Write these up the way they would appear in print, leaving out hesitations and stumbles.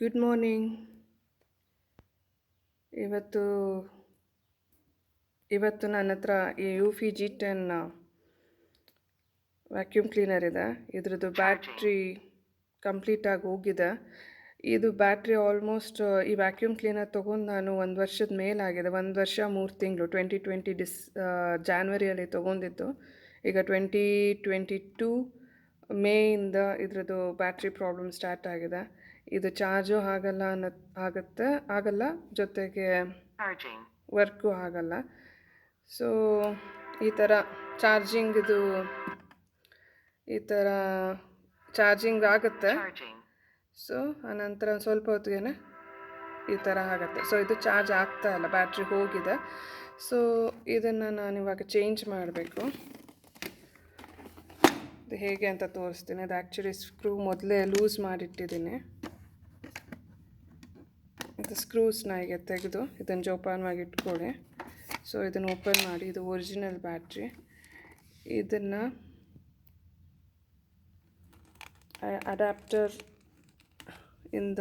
Good morning. ಇವತ್ತು ಇವತ್ತು ನನ್ನ ಹತ್ರ ಈ ಯೂಫಿ G10 ವ್ಯಾಕ್ಯೂಮ್ ಕ್ಲೀನರ್ ಇದೆ. ಇದ್ರದ್ದು ಬ್ಯಾಟ್ರಿ ಕಂಪ್ಲೀಟಾಗಿ ಹೋಗಿದೆ. ಇದು ಬ್ಯಾಟ್ರಿ ಆಲ್ಮೋಸ್ಟ್ ಈ ವ್ಯಾಕ್ಯೂಮ್ ಕ್ಲೀನರ್ ತೊಗೊಂಡು ನಾನು 1 ವರ್ಷದ ಮೇಲಾಗಿದೆ. 1 ವರ್ಷ 3 ತಿಂಗಳು 2020 ಜಾನ್ವರಿಯಲ್ಲಿ ತೊಗೊಂಡಿದ್ದು. ಈಗ 2022 ಮೇಯಿಂದ ಇದ್ರದ್ದು ಬ್ಯಾಟ್ರಿ ಪ್ರಾಬ್ಲಮ್ ಸ್ಟಾರ್ಟ್ ಆಗಿದೆ. ಇದು ಚಾರ್ಜು ಆಗಲ್ಲ, ಜೊತೆಗೆ ವರ್ಕು ಆಗಲ್ಲ. ಸೊ ಈ ಥರ ಚಾರ್ಜಿಂಗ್ ಆಗುತ್ತೆ. ಸೊ ಆನಂತರ ಸ್ವಲ್ಪ ಹೊತ್ತಿಗೆ ಈ ಥರ ಆಗುತ್ತೆ. ಸೊ ಇದು ಚಾರ್ಜ್ ಆಗ್ತಾ ಇಲ್ಲ, ಬ್ಯಾಟ್ರಿ ಹೋಗಿದೆ. ಸೊ ಇದನ್ನು ನಾನು ಇವಾಗ ಚೇಂಜ್ ಮಾಡಬೇಕು. ಇದು ಹೇಗೆ ಅಂತ ತೋರಿಸ್ತೀನಿ. ಅದು ಆ್ಯಕ್ಚುಲಿ ಸ್ಕ್ರೂ ಮೊದಲೇ ಲೂಸ್ ಮಾಡಿಟ್ಟಿದ್ದೀನಿ. ಇದು ಸ್ಕ್ರೂಸ್ನ ಈಗ ತೆಗೆದು ಇದನ್ನು ಜೋಪಾನವಾಗಿ ಇಟ್ಕೊಳ್ಳಿ. ಸೊ ಇದನ್ನು ಓಪನ್ ಮಾಡಿ. ಇದು ಒರಿಜಿನಲ್ ಬ್ಯಾಟ್ರಿ. ಇದನ್ನು ಅಡ್ಯಾಪ್ಟರ್ ಇಂದ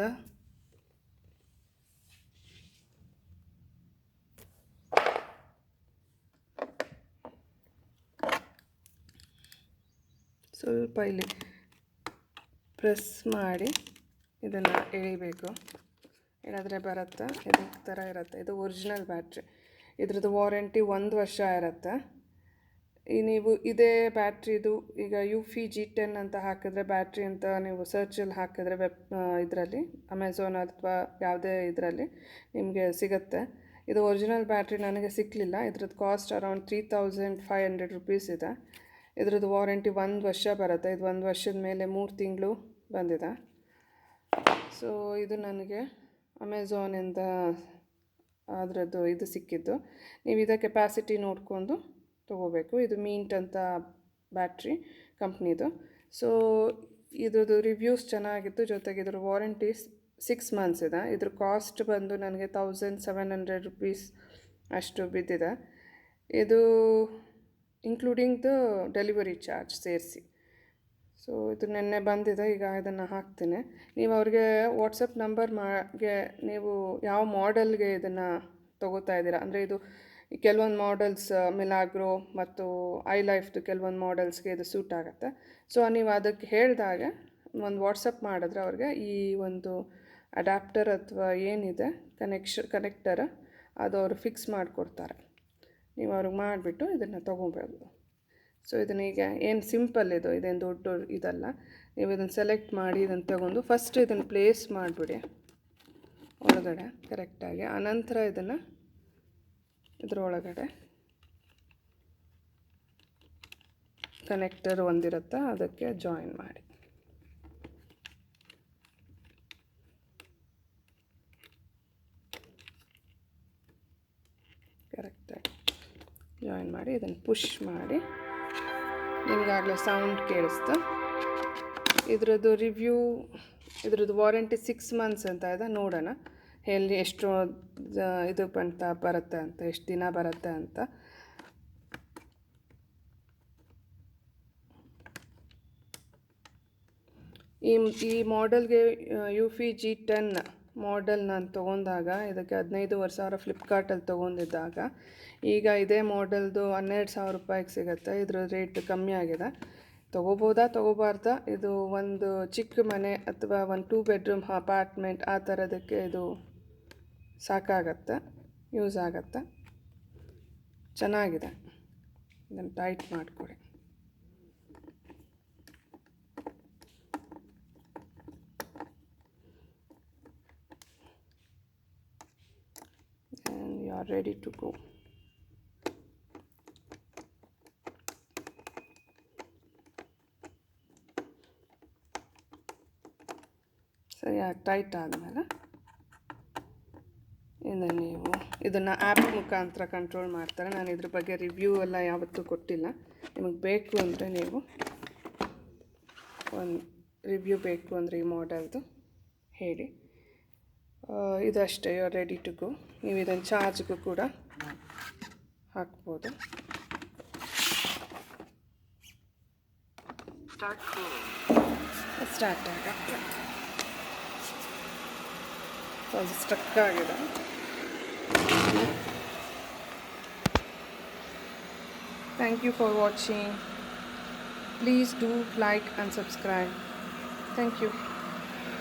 ಸ್ವಲ್ಪ ಇಲ್ಲಿ ಪ್ರೆಸ್ ಮಾಡಿ ಇದನ್ನು ಎಳಿಬೇಕು. ಏನಾದರೆ ಬರುತ್ತೆ. ಇದು ಥರ ಇರುತ್ತೆ. ಇದು ಒರಿಜಿನಲ್ ಬ್ಯಾಟ್ರಿ. ಇದ್ರದ್ದು ವಾರಂಟಿ 1 ವರ್ಷ ಇರುತ್ತೆ. ನೀವು ಇದೇ ಬ್ಯಾಟ್ರಿದು ಈಗ ಯೂಫಿ G10 ಅಂತ ಹಾಕಿದ್ರೆ, ಬ್ಯಾಟ್ರಿ ಅಂತ ನೀವು ಸರ್ಚಲ್ಲಿ ಹಾಕಿದ್ರೆ ಇದರಲ್ಲಿ ಅಮೆಝಾನ್ ಅಥವಾ ಯಾವುದೇ ಇದರಲ್ಲಿ ನಿಮಗೆ ಸಿಗುತ್ತೆ. ಇದು ಒರಿಜಿನಲ್ ಬ್ಯಾಟ್ರಿ ನನಗೆ ಸಿಕ್ಕಲಿಲ್ಲ. ಇದ್ರದ್ದು ಕಾಸ್ಟ್ ಅರೌಂಡ್ 3500 ರೂಪೀಸ್ ಇದೆ. ಇದ್ರದ್ದು ವಾರಂಟಿ 1 ವರ್ಷ ಬರುತ್ತೆ. ಇದು 1 ವರ್ಷದ ಮೇಲೆ 3 ತಿಂಗಳು ಬಂದಿದೆ. ಸೊ ಇದು ನನಗೆ ಅಮೆಝಾನಿಂದ ಅದರದ್ದು ಇದು ಸಿಕ್ಕಿದ್ದು. ನೀವು ಇದರ ಕೆಪಾಸಿಟಿ ನೋಡಿಕೊಂಡು ತೊಗೋಬೇಕು. ಇದು ಮಿಂಟ್ ಅಂತ ಬ್ಯಾಟ್ರಿ ಕಂಪ್ನಿದು. ಸೊ ಇದ್ರದ್ದು ರಿವ್ಯೂಸ್ ಚೆನ್ನಾಗಿತ್ತು. ಜೊತೆಗೆ ಇದ್ರ ವಾರಂಟಿ 6 ಮಂತ್ಸ್ ಇದೆ. ಇದ್ರ ಕಾಸ್ಟ್ ಬಂದು ನನಗೆ 1700 ರೂಪೀಸ್ ಅಷ್ಟು ಬಿದ್ದಿದೆ. ಇದು ಇನ್ಕ್ಲೂಡಿಂಗ್ ದ ಡೆಲಿವರಿ ಚಾರ್ಜ್ ಸೇರಿಸಿ. ಸೊ ಇದು ನೆನ್ನೆ ಬಂದಿದೆ. ಈಗ ಇದನ್ನು ಹಾಕ್ತೀನಿ. ನೀವು ಅವ್ರಿಗೆ ವಾಟ್ಸಪ್ ನಂಬರ್ಗೆ ನೀವು ಯಾವ ಮಾಡೆಲ್ಗೆ ಇದನ್ನು ತೊಗೋತಾ ಇದ್ದೀರಾ, ಅಂದರೆ ಇದು ಕೆಲವೊಂದು ಮಾಡೆಲ್ಸ್ ಮಿಲಾಗ್ರೋ ಮತ್ತು ಐಲೈಫ್ದು ಕೆಲವೊಂದು ಮಾಡೆಲ್ಸ್ಗೆ ಇದು ಸೂಟ್ ಆಗುತ್ತೆ. ಸೊ ನೀವು ಅದಕ್ಕೆ ಹೇಳಿದಾಗ ಒಂದು ವಾಟ್ಸಪ್ ಮಾಡಿದ್ರೆ ಅವ್ರಿಗೆ ಈ ಒಂದು ಅಡ್ಯಾಪ್ಟರ್ ಅಥವಾ ಏನಿದೆ ಕನೆಕ್ಟರ್ ಅದು ಅವರು ಫಿಕ್ಸ್ ಮಾಡಿಕೊಡ್ತಾರೆ. ನೀವು ಅವ್ರಿಗೆ ಮಾಡಿಬಿಟ್ಟು ಇದನ್ನು ತೊಗೋಬೋದು. ಸೊ ಇದನ್ನೀಗ ಏನು ಸಿಂಪಲ್ ಇದೇನು ದೊಡ್ಡ ಇದಲ್ಲ. ನೀವು ಇದನ್ನು ಸೆಲೆಕ್ಟ್ ಮಾಡಿ ಇದನ್ನು ತೊಗೊಂಡು ಫಸ್ಟ್ ಇದನ್ನು ಪ್ಲೇಸ್ ಮಾಡಿಬಿಡಿ ಒಳಗಡೆ ಕರೆಕ್ಟಾಗಿ. ಆನಂತರ ಇದನ್ನು ಇದರೊಳಗಡೆ ಕನೆಕ್ಟರ್ ಒಂದಿರುತ್ತೆ, ಅದಕ್ಕೆ ಜಾಯಿನ್ ಮಾಡಿ. ಕರೆಕ್ಟಾಗಿ ಜಾಯಿನ್ ಮಾಡಿ ಇದನ್ನು ಪುಷ್ ಮಾಡಿ. ನಿಮಗಾಗಲೇ ಸೌಂಡ್ ಕೇಳಿಸ್ತಾ. ಇದ್ರದ್ದು ರಿವ್ಯೂ, ಇದ್ರದ್ದು ವಾರಂಟಿ 6 ಮಂತ್ಸ್ ಅಂತ ಇದೆ. ನೋಡೋಣ ಎಷ್ಟು ಇದು ಬರುತ್ತೆ ಅಂತ, ಎಷ್ಟು ದಿನ ಬರುತ್ತೆ ಅಂತ. ಈ ಮಾಡೆಲ್ಗೆ ಯೂಫಿ G10 ಮಾಡೆಲ್ ನಾನು ತೊಗೊಂಡಾಗ ಇದಕ್ಕೆ 15,000 ಫ್ಲಿಪ್ಕಾರ್ಟಲ್ಲಿ ತೊಗೊಂಡಿದ್ದಾಗ, ಈಗ ಇದೇ ಮಾಡೆಲ್ದು 12,000 ರೂಪಾಯಿಗೆ ಸಿಗುತ್ತೆ. ಇದ್ರ ರೇಟ್ ಕಮ್ಮಿ ಆಗಿದೆ. ತೊಗೋಬಾರ್ದಾ? ಇದು ಒಂದು ಚಿಕ್ಕ ಮನೆ ಅಥವಾ ಒಂದು 2 ಬೆಡ್ರೂಮ್ ಅಪಾರ್ಟ್ಮೆಂಟ್ ಆ ಥರದಕ್ಕೆ ಇದು ಸಾಕಾಗತ್ತೆ, ಯೂಸ್ ಆಗತ್ತೆ. ಚೆನ್ನಾಗಿದೆ. ಇದನ್ನು ಟೈಟ್ ಮಾಡಿಕೊಡಿ. And you are ready to go. ಸರಿಯಾಗಿ ಟೈಟ್ ಆದಮೇಲೆ ಇನ್ನು ನೀವು ಇದನ್ನು ಆ್ಯಪ್ ಮುಖಾಂತರ ಕಂಟ್ರೋಲ್ ಮಾಡ್ತಾರೆ. ನಾನು ಇದ್ರ ಬಗ್ಗೆ ರಿವ್ಯೂ ಎಲ್ಲ ಯಾವತ್ತೂ ಕೊಟ್ಟಿಲ್ಲ. ನಿಮಗೆ ಬೇಕು ಅಂದರೆ ನೀವು ಒಂದು ರಿವ್ಯೂ ಬೇಕು ಅಂದರೆ ಈ ಮಾಡೆಲ್ದು ಹೇಳಿ. ಇದಷ್ಟೇ, you are ready to go. ನೀವು ಇದನ್ನು ಚಾರ್ಜ್ಗೂ ಕೂಡ ಹಾಕ್ಬೋದು. ಸ್ಟಾರ್ಟ್ ಆಗುತ್ತೆ. ಸೊ ಅದು ಸ್ಟ್ರಕ್ ಆಗಿದೆ. Thank you for watching. Please do like and subscribe. Thank you.